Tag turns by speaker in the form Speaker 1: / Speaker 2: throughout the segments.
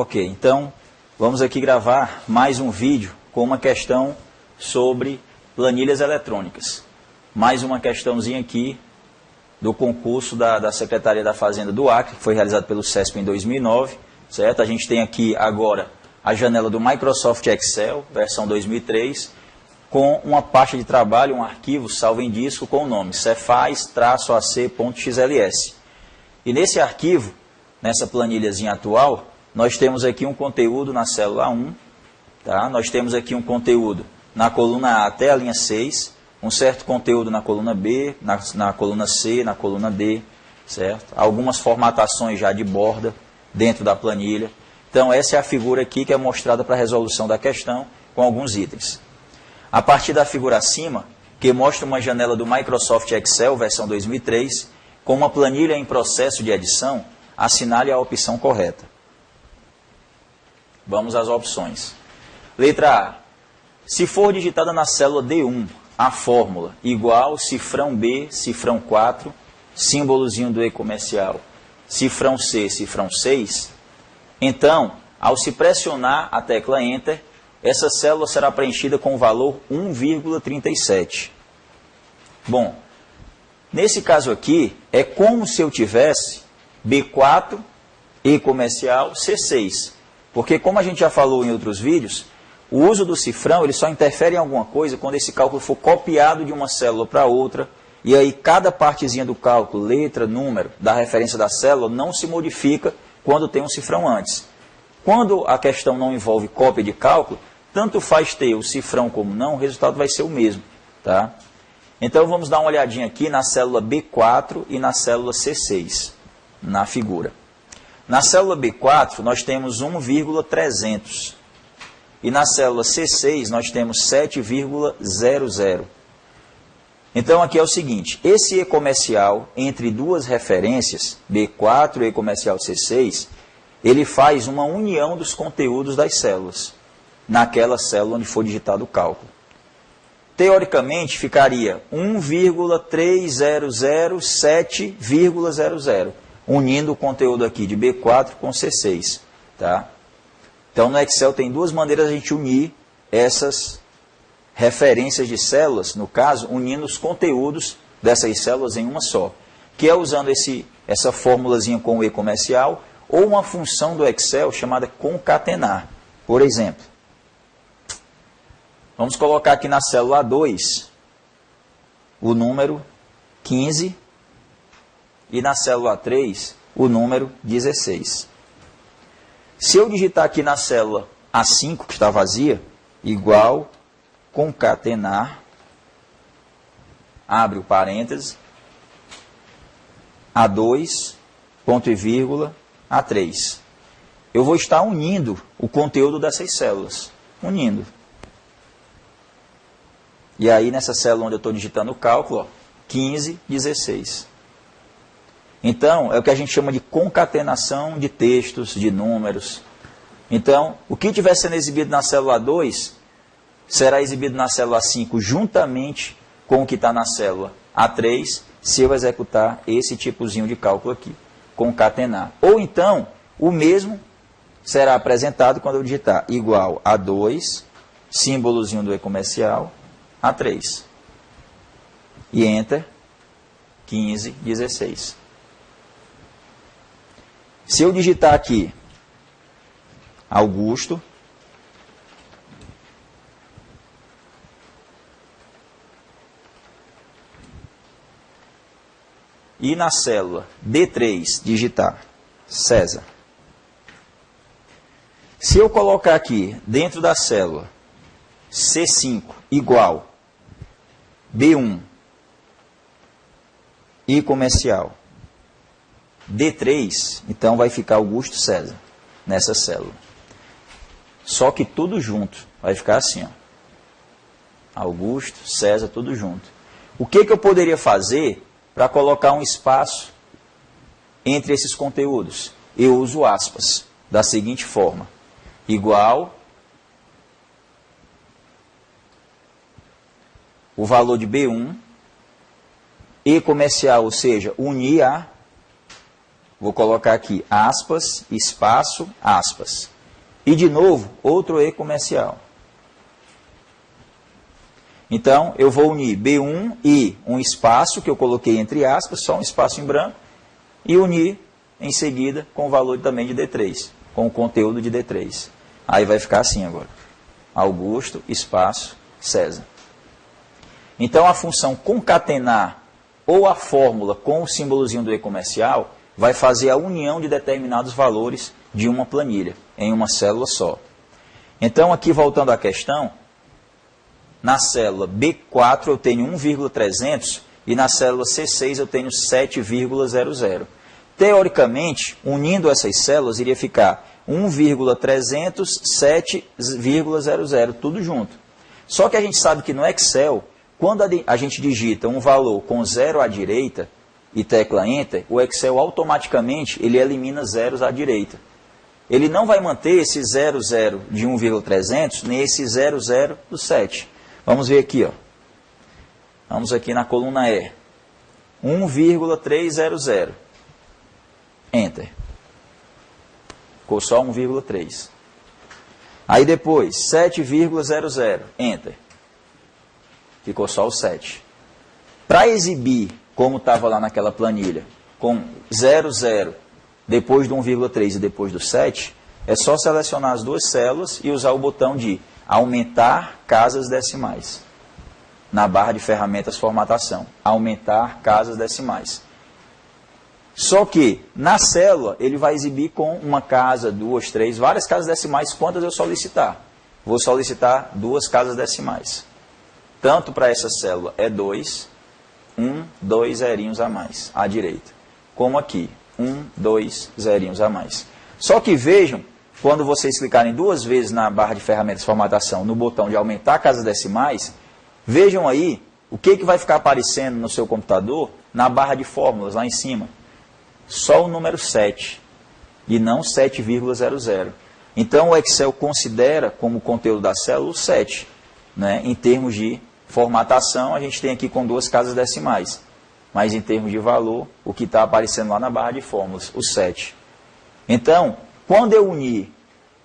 Speaker 1: Ok, então vamos aqui gravar mais um vídeo com uma questão sobre planilhas eletrônicas. Mais uma questãozinha aqui do concurso da Secretaria da Fazenda do Acre, que foi realizado pelo CESP em 2009, certo? A gente tem aqui agora a janela do Microsoft Excel, versão 2003, com uma pasta de trabalho, um arquivo salvo em disco com o nome cefaz-ac.xls. E nesse arquivo, nessa planilhazinha atual, nós temos aqui um conteúdo na célula 1, tá? Nós temos aqui um conteúdo na coluna A até a linha 6, um certo conteúdo na coluna B, na coluna C, na coluna D, certo? Algumas formatações já de borda dentro da planilha. Então essa é a figura aqui que é mostrada para a resolução da questão com alguns itens. A partir da figura acima, que mostra uma janela do Microsoft Excel, versão 2003, com uma planilha em processo de edição, assinale a opção correta. Vamos às opções. Letra A. Se for digitada na célula D1 a fórmula igual cifrão B, cifrão 4, símbolozinho do e-comercial, cifrão C, cifrão 6, então, ao se pressionar a tecla Enter, essa célula será preenchida com o valor 1,37. Bom, nesse caso aqui, é como se eu tivesse B4, e-comercial, C6. Porque como a gente já falou em outros vídeos, o uso do cifrão ele só interfere em alguma coisa quando esse cálculo for copiado de uma célula para outra, e aí cada partezinha do cálculo, letra, número, da referência da célula, não se modifica quando tem um cifrão antes. Quando a questão não envolve cópia de cálculo, tanto faz ter o cifrão como não, o resultado vai ser o mesmo. Tá? Então vamos dar uma olhadinha aqui na célula B4 e na célula C6, na figura. Na célula B4 nós temos 1,300 e na célula C6 nós temos 7,00. Então aqui é o seguinte, esse e-comercial entre duas referências, B4 e e-comercial C6, ele faz uma união dos conteúdos das células, naquela célula onde for digitado o cálculo. Teoricamente ficaria 1,3007,00, unindo o conteúdo aqui de B4 com C6. Tá? Então no Excel tem duas maneiras de a gente unir essas referências de células, no caso, unindo os conteúdos dessas células em uma só, que é usando essa formulazinha com o e-comercial ou uma função do Excel chamada concatenar. Por exemplo, vamos colocar aqui na célula A2 o número 15 e na célula A3 o número 16. Se eu digitar aqui na célula A5, que está vazia, igual concatenar, abre o parênteses, A2, ponto e vírgula, A3. Eu vou estar unindo o conteúdo dessas células. Unindo. E aí nessa célula onde eu estou digitando o cálculo, ó, 15, 16. Então, é o que a gente chama de concatenação de textos, de números. Então, o que estiver sendo exibido na célula 2 será exibido na célula 5 juntamente com o que está na célula A3, se eu executar esse tipozinho de cálculo aqui, concatenar. Ou então, o mesmo será apresentado quando eu digitar igual a 2, símbolozinho do e-comercial, A3. E Enter, 15, 16. Se eu digitar aqui Augusto, e na célula D3 digitar César. Se eu colocar aqui dentro da célula C5 igual B1 e comercial D3, então vai ficar Augusto César nessa célula. Só que tudo junto, vai ficar assim, ó. Augusto, César, tudo junto. O que eu poderia fazer para colocar um espaço entre esses conteúdos? Eu uso aspas, da seguinte forma. Igual o valor de B1 e comercial, ou seja, unir a, vou colocar aqui aspas, espaço, aspas. E de novo, outro E comercial. Então, eu vou unir B1 e um espaço que eu coloquei entre aspas, só um espaço em branco, e unir em seguida com o valor também de D3, com o conteúdo de D3. Aí vai ficar assim agora. Augusto, espaço, César. Então, a função concatenar ou a fórmula com o símbolozinho do E comercial vai fazer a união de determinados valores de uma planilha, em uma célula só. Então, aqui voltando à questão, na célula B4 eu tenho 1,300 e na célula C6 eu tenho 7,00. Teoricamente, unindo essas células, iria ficar 1,300, 7,00, tudo junto. Só que a gente sabe que no Excel, quando a gente digita um valor com 0 à direita e tecla Enter, o Excel automaticamente ele elimina zeros à direita. Ele não vai manter esse 00 de 1,300, nem esse 00 do 7. Vamos ver aqui, ó. Vamos aqui na coluna E. 1,300. Enter. Ficou só 1,3. Aí depois, 7,00. Enter. Ficou só o 7. Para exibir, como estava lá naquela planilha, com 00, depois do 1,3 e depois do 7, é só selecionar as duas células e usar o botão de aumentar casas decimais. Na barra de ferramentas formatação. Aumentar casas decimais. Só que, na célula, ele vai exibir com uma casa, duas, três, várias casas decimais, quantas eu solicitar. Vou solicitar 2 casas decimais. Tanto para essa célula é 2, 2 zerinhos a mais, à direita. Como aqui, 2 zerinhos a mais. Só que vejam, quando vocês clicarem 2 vezes na barra de ferramentas de formatação, no botão de aumentar casas decimais, vejam aí o que vai ficar aparecendo no seu computador na barra de fórmulas, lá em cima. Só o número 7, e não 7,00. Então o Excel considera como conteúdo da célula o 7. Né? Em termos de formatação, a gente tem aqui com 2 casas decimais. Mas em termos de valor, o que está aparecendo lá na barra de fórmulas, o 7. Então, quando eu unir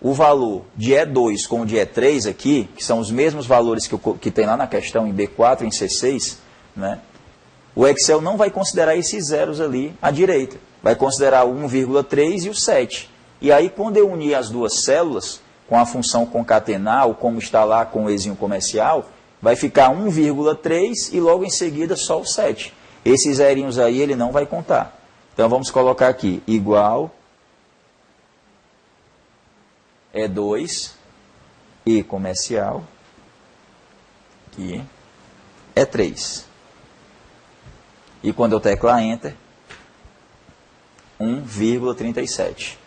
Speaker 1: o valor de E2 com o de E3 aqui, que são os mesmos valores que tem lá na questão em B4 e em C6, né? O Excel não vai considerar esses zeros ali à direita. Vai considerar o 1,3 e o 7. E aí, quando eu unir as duas células, com a função concatenar, ou como está lá com o Ezinho comercial, vai ficar 1,3 e logo em seguida só o 7. Esses zerinhos aí ele não vai contar. Então vamos colocar aqui, igual E2, E comercial, aqui, E3. E quando eu teclar Enter, 1,37.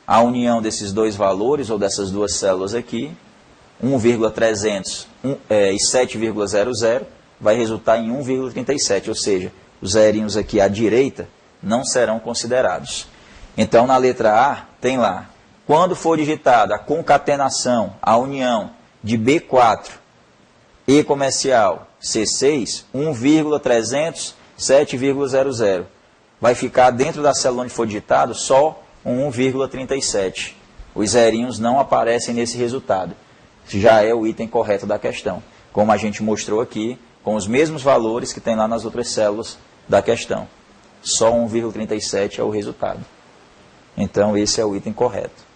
Speaker 1: A união desses dois valores, ou dessas duas células aqui, 1,300 e 7,00, vai resultar em 1,37, ou seja, os zerinhos aqui à direita não serão considerados. Então, na letra A, tem lá, quando for digitada a concatenação, a união de B4, E comercial, C6, 1,300, 7,00. Vai ficar dentro da célula onde for digitado só 1,37. Os zerinhos não aparecem nesse resultado. Já é o item correto da questão. Como a gente mostrou aqui, com os mesmos valores que tem lá nas outras células da questão. Só 1,37 é o resultado. Então, esse é o item correto.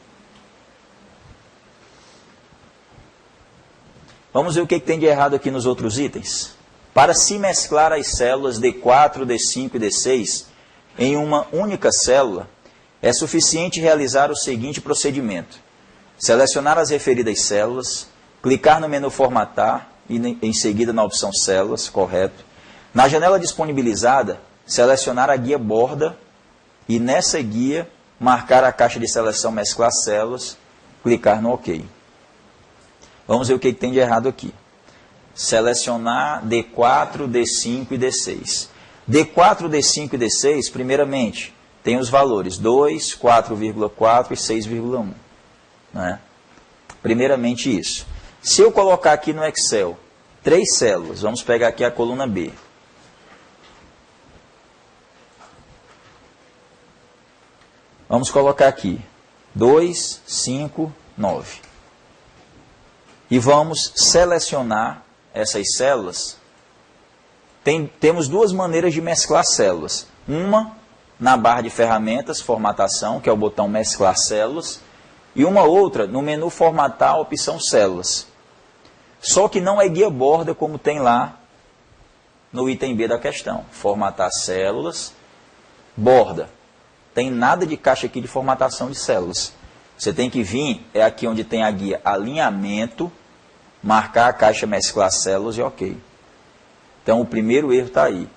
Speaker 1: Vamos ver o que tem de errado aqui nos outros itens. Para se mesclar as células D4, D5 e D6 em uma única célula, é suficiente realizar o seguinte procedimento. Selecionar as referidas células, clicar no menu Formatar e em seguida na opção Células, correto. Na janela disponibilizada, selecionar a guia Borda e nessa guia marcar a caixa de seleção Mesclar Células, clicar no OK. Vamos ver o que tem de errado aqui. Selecionar D4, D5 e D6. D4, D5 e D6, primeiramente, tem os valores 2, 4,4 e 6,1. Né? Primeiramente isso. Se eu colocar aqui no Excel 3 células, vamos pegar aqui a coluna B. Vamos colocar aqui 2, 5, 9. E vamos selecionar essas células. Temos duas maneiras de mesclar células. Uma na barra de ferramentas, formatação, que é o botão mesclar células. E uma outra no menu formatar, opção células. Só que não é guia borda como tem lá no item B da questão. Formatar células, borda. Tem nada de caixa aqui de formatação de células. Você tem que vir, é aqui onde tem a guia alinhamento, marcar a caixa mesclar células e ok. Então o primeiro erro está aí.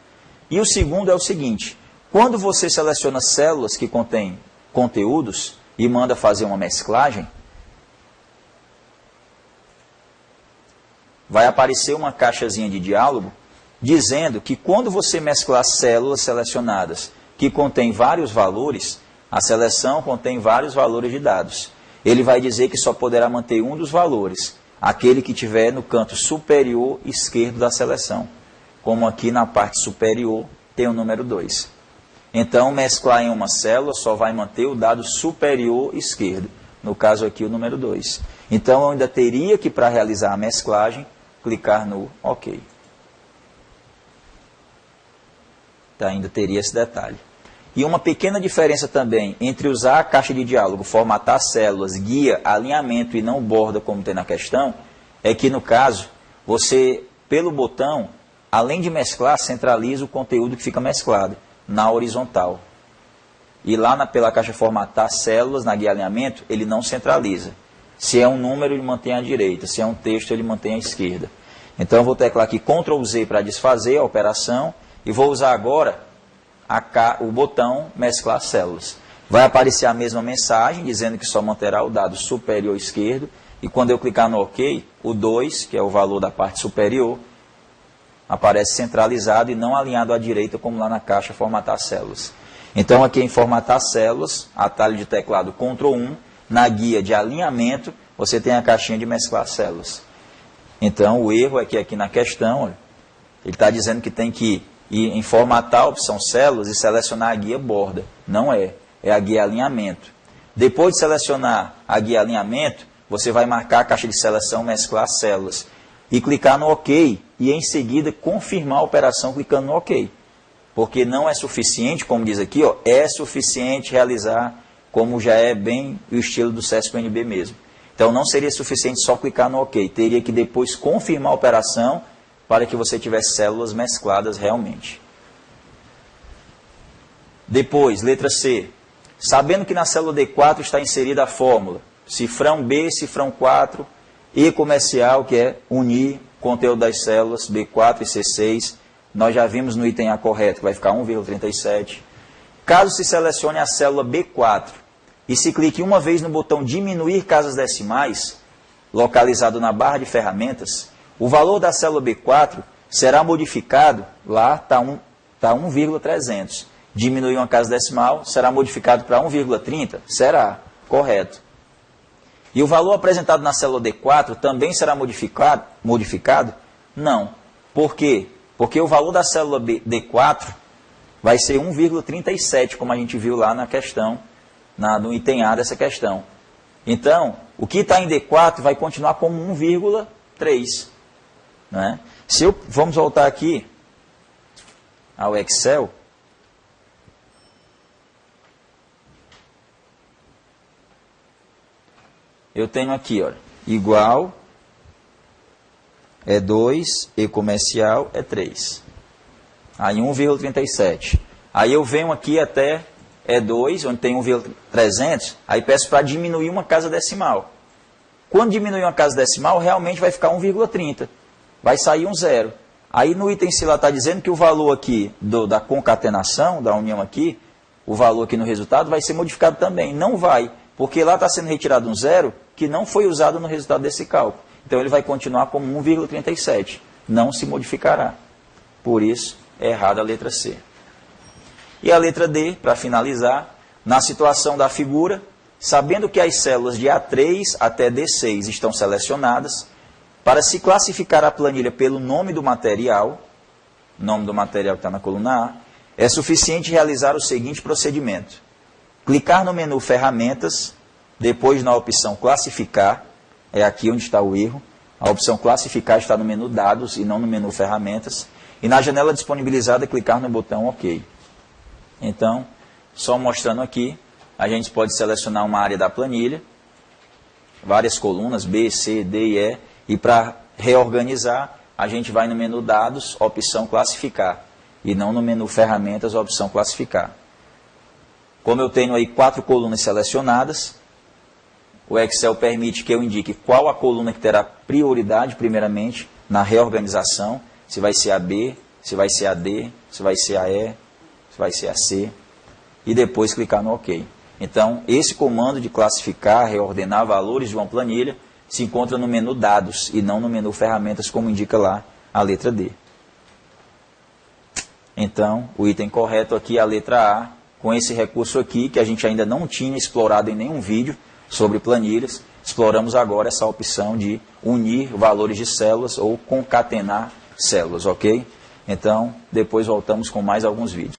Speaker 1: E o segundo é o seguinte, quando você seleciona células que contêm conteúdos e manda fazer uma mesclagem, vai aparecer uma caixazinha de diálogo dizendo que quando você mesclar células selecionadas que contêm vários valores, a seleção contém vários valores de dados. Ele vai dizer que só poderá manter um dos valores, aquele que tiver no canto superior esquerdo da seleção. Como aqui na parte superior tem o número 2. Então, mesclar em uma célula só vai manter o dado superior esquerdo. No caso aqui, o número 2. Então, eu ainda teria que, para realizar a mesclagem, clicar no OK. Tá, ainda teria esse detalhe. E uma pequena diferença também entre usar a caixa de diálogo, formatar células, guia, alinhamento e não borda, como tem na questão, é que, no caso, você, pelo botão, além de mesclar, centraliza o conteúdo que fica mesclado na horizontal. E lá pela caixa formatar células, na guia alinhamento, ele não centraliza. Se é um número, ele mantém à direita. Se é um texto, ele mantém à esquerda. Então eu vou teclar aqui Ctrl Z para desfazer a operação e vou usar agora o botão mesclar células. Vai aparecer a mesma mensagem, dizendo que só manterá o dado superior esquerdo. E quando eu clicar no OK, o 2, que é o valor da parte superior, aparece centralizado e não alinhado à direita, como lá na caixa formatar células. Então aqui em formatar células, atalho de teclado Ctrl 1, na guia de alinhamento, você tem a caixinha de mesclar células. Então o erro é que aqui na questão, olha, ele está dizendo que tem que ir em formatar a opção células e selecionar a guia borda. Não é, é a guia alinhamento. Depois de selecionar a guia alinhamento, você vai marcar a caixa de seleção mesclar células e clicar no OK e em seguida confirmar a operação clicando no OK. Porque não é suficiente, como diz aqui, ó, é suficiente realizar como já é bem o estilo do CESP-UNB mesmo. Então não seria suficiente só clicar no OK, teria que depois confirmar a operação para que você tivesse células mescladas realmente. Depois, letra C. Sabendo que na célula D4 está inserida a fórmula cifrão B, cifrão 4, E comercial, que é unir conteúdo das células B4 e C6. Nós já vimos no item A correto, que vai ficar 1,37. Caso se selecione a célula B4 e se clique uma vez no botão diminuir casas decimais, localizado na barra de ferramentas, o valor da célula B4 será modificado, lá está 1,300. Diminuir uma casa decimal, será modificado para 1,30? Será, correto. E o valor apresentado na célula D4 também será modificado? Não. Por quê? Porque o valor da célula D4 vai ser 1,37, como a gente viu lá na questão, no item A dessa questão. Então, o que está em D4 vai continuar como 1,3. Né? Vamos voltar aqui ao Excel. Eu tenho aqui, olha, igual é 2, E comercial é 3. Aí 1,37. Aí eu venho aqui até E2, onde tem 1,300, aí peço para diminuir uma casa decimal. Quando diminuir uma casa decimal, realmente vai ficar 1,30. Vai sair um zero. Aí no item C lá está dizendo que o valor aqui da concatenação, da união aqui, o valor aqui no resultado vai ser modificado também. Não vai, porque lá está sendo retirado um zero que não foi usado no resultado desse cálculo. Então ele vai continuar como 1,37. Não se modificará. Por isso, é errada a letra C. E a letra D, para finalizar, na situação da figura, sabendo que as células de A3 até D6 estão selecionadas, para se classificar a planilha pelo nome do material que está na coluna A, é suficiente realizar o seguinte procedimento. Clicar no menu Ferramentas, Depois, na opção classificar, é aqui onde está o erro. A opção classificar está no menu dados e não no menu ferramentas. E na janela disponibilizada, clicar no botão OK. Então, só mostrando aqui, a gente pode selecionar uma área da planilha, várias colunas, B, C, D e E, e para reorganizar, a gente vai no menu dados, opção classificar, e não no menu ferramentas, opção classificar. Como eu tenho aí 4 colunas selecionadas, o Excel permite que eu indique qual a coluna que terá prioridade, primeiramente, na reorganização, se vai ser a B, se vai ser a D, se vai ser a E, se vai ser a C, e depois clicar no OK. Então, esse comando de classificar, reordenar valores de uma planilha, se encontra no menu dados e não no menu ferramentas, como indica lá a letra D. Então, o item correto aqui é a letra A, com esse recurso aqui, que a gente ainda não tinha explorado em nenhum vídeo sobre planilhas. Exploramos agora essa opção de unir valores de células ou concatenar células, ok? Então, depois voltamos com mais alguns vídeos.